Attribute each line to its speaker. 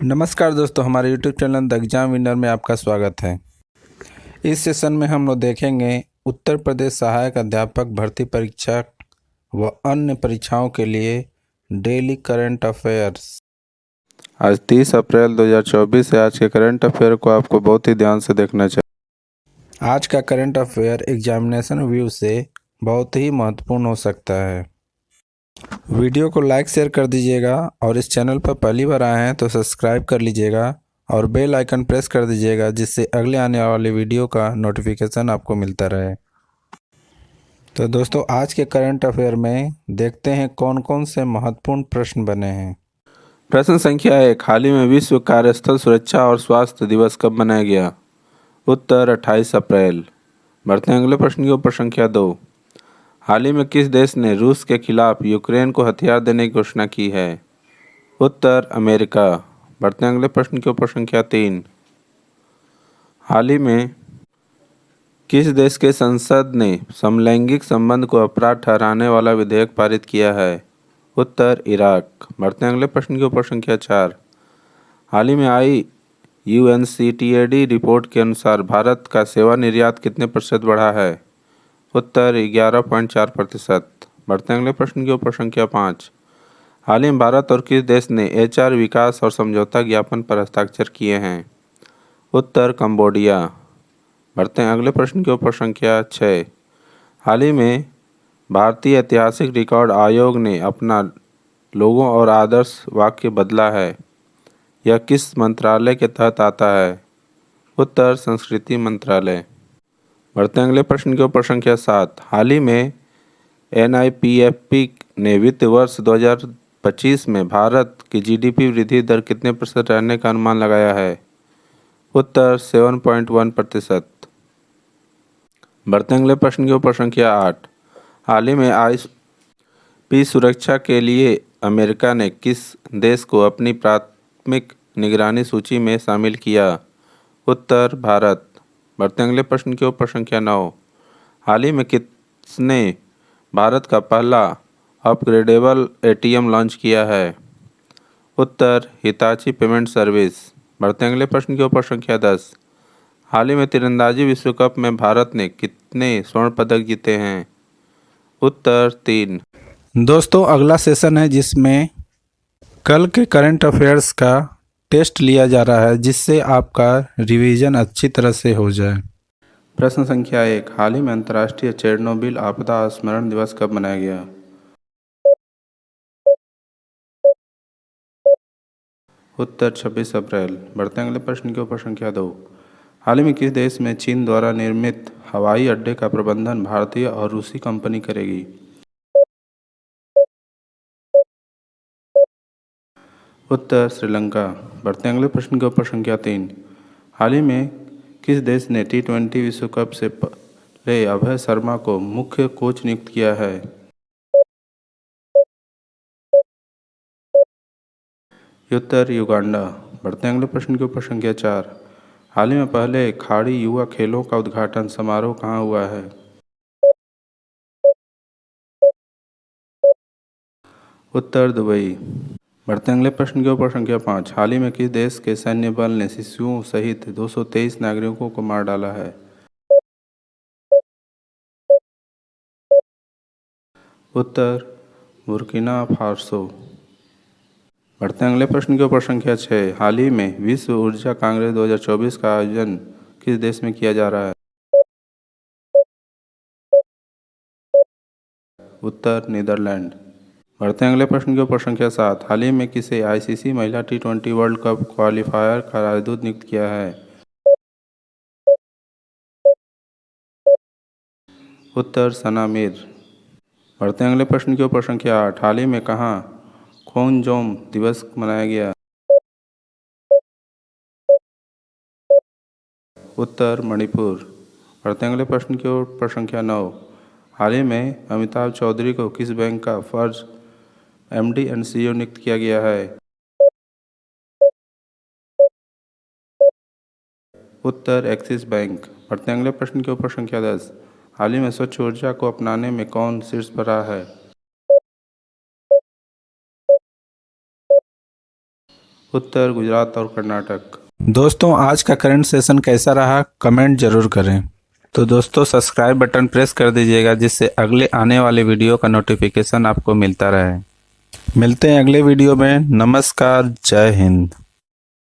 Speaker 1: नमस्कार दोस्तों, हमारे YouTube channel the exam winner में आपका स्वागत है। इस सेशन में हम लोग देखेंगे उत्तर प्रदेश सहायक अध्यापक भर्ती परीक्षा व अन्य परीक्षाओं के लिए डेली करंट अफेयर्स।
Speaker 2: आज 30 अप्रैल 2024 है। आज के करंट अफेयर को आपको बहुत ही ध्यान से देखना चाहिए।
Speaker 1: आज का करंट अफेयर एग्जामिनेशन व्यू से बहुत ही महत्वपूर्ण हो सकता है। वीडियो को लाइक शेयर कर दीजिएगा और इस चैनल पर पहली बार आए हैं तो सब्सक्राइब कर लीजिएगा और बेल आइकन प्रेस कर दीजिएगा, जिससे अगले आने वाले वीडियो का नोटिफिकेशन आपको मिलता रहे। तो दोस्तों, आज के करंट अफेयर में देखते हैं कौन कौन से महत्वपूर्ण प्रश्न बने हैं।
Speaker 2: प्रश्न संख्या 1, हाल ही में विश्व कार्यस्थल सुरक्षा और स्वास्थ्य दिवस कब मनाया गया? उत्तर 28 अप्रैल। बढ़ते हैं अगले प्रश्न की ऊपर। संख्या 2, हाल ही में किस देश ने रूस के खिलाफ यूक्रेन को हथियार देने की घोषणा की है? उत्तर अमेरिका। बढ़ते हैं अगले प्रश्न के ऊपर। संख्या 3, हाल ही में किस देश के संसद ने समलैंगिक संबंध को अपराध ठहराने वाला विधेयक पारित किया है? उत्तर इराक। बढ़ते हैं अगले प्रश्न के ऊपर। संख्या 4, हाल ही में आई UNCTAD रिपोर्ट के अनुसार भारत का सेवा निर्यात कितने प्रतिशत बढ़ा है? उत्तर 11.4%। बढ़ते हैं अगले प्रश्न के ऊपर। संख्या 5, हाल ही में भारत और किस देश ने HR विकास और समझौता ज्ञापन पर हस्ताक्षर किए हैं? उत्तर कंबोडिया। बढ़ते हैं अगले प्रश्न के ऊपर। संख्या 6, हाल ही में भारतीय ऐतिहासिक रिकॉर्ड आयोग ने अपना लोगो और आदर्श वाक्य बदला है। यह किस मंत्रालय के तहत आता है? उत्तर संस्कृति मंत्रालय। बढ़ते हैं अगले प्रश्न के ऊपर। संख्या 7, हाल ही में NIPFP ने वित्त वर्ष 2025 में भारत की GDP वृद्धि दर कितने प्रतिशत रहने का अनुमान लगाया है? उत्तर 7.1%। बढ़ते हैं अगले प्रश्न के ऊपर। संख्या 8, हाल ही में IP सुरक्षा के लिए अमेरिका ने किस देश को अपनी प्राथमिक निगरानी सूची में शामिल किया? उत्तर भारत। बढ़ते हैं अगले प्रश्न के ऊपर। संख्या 9, हाल ही में किसने भारत का पहला अपग्रेडेबल ATM लॉन्च किया है? उत्तर हिताची पेमेंट सर्विस। बढ़ते हैं अगले प्रश्न के ऊपर। संख्या 10, हाल ही में तीरंदाजी विश्व कप में भारत ने कितने स्वर्ण पदक जीते हैं? उत्तर 3।
Speaker 1: दोस्तों, अगला सेशन है जिसमें कल के करंट अफेयर्स का टेस्ट लिया जा रहा है, जिससे आपका रिवीजन अच्छी तरह से हो जाए।
Speaker 2: प्रश्न संख्या 1, हाल ही में अंतर्राष्ट्रीय चेरनोबिल आपदा स्मरण दिवस कब मनाया गया? उत्तर 26 अप्रैल। बढ़ते हैं अगले प्रश्न के ऊपर। संख्या 2, हाल ही में किस देश में चीन द्वारा निर्मित हवाई अड्डे का प्रबंधन भारतीय और रूसी कंपनी करेगी? उत्तर श्रीलंका। बढ़ते हैं अगले प्रश्न के ऊपर। संख्या 3, हाल ही में किस देश ने T20 विश्व कप से पहले अभय शर्मा को मुख्य कोच नियुक्त किया है? उत्तर युगांडा। बढ़ते हैं अगले प्रश्न के ऊपर। संख्या 4, हाल ही में पहले खाड़ी युवा खेलों का उद्घाटन समारोह कहाँ हुआ है? उत्तर दुबई। बढ़ते हैं अगले प्रश्न के ऊपर। संख्या 5, हाल ही में किस देश के सैन्य बल ने शिशुओं सहित 223 नागरिकों को मार डाला है? उत्तर बुर्किना फासो। बढ़ते हैं अगले प्रश्न के ऊपर। संख्या 6, हाल ही में विश्व ऊर्जा कांग्रेस 2024 का आयोजन किस देश में किया जा रहा है? उत्तर नीदरलैंड। बढ़ते हैं अगले प्रश्न के ऊपर। संख्या 7, हाल ही में किसे ICC महिला T20 वर्ल्ड कप क्वालिफायर का राजदूत नियुक्त किया है? उत्तर सना मीर। बढ़ते हैं अगले प्रश्न के ऊपर। संख्या 8, हाल ही में कहाँ खोनजोम दिवस मनाया गया? उत्तर मणिपुर। बढ़ते हैं अगले प्रश्न के ऊपर। संख्या 9, हाल ही में अमिताभ चौधरी को किस बैंक का फर्ज MD एंड CEO नियुक्त किया गया है? उत्तर एक्सिस बैंक। बढ़ते हैं अगले प्रश्न के ऊपर। संख्या 10, हाल ही में स्वच्छ ऊर्जा को अपनाने में कौन शीर्ष पर रहा है? उत्तर गुजरात और कर्नाटक।
Speaker 1: दोस्तों आज का करंट सेशन कैसा रहा कमेंट जरूर करें। तो दोस्तों सब्सक्राइब बटन प्रेस कर दीजिएगा जिससे अगले आने वाले वीडियो का नोटिफिकेशन आपको मिलता रहे। मिलते हैं अगले वीडियो में। नमस्कार, जय हिंद।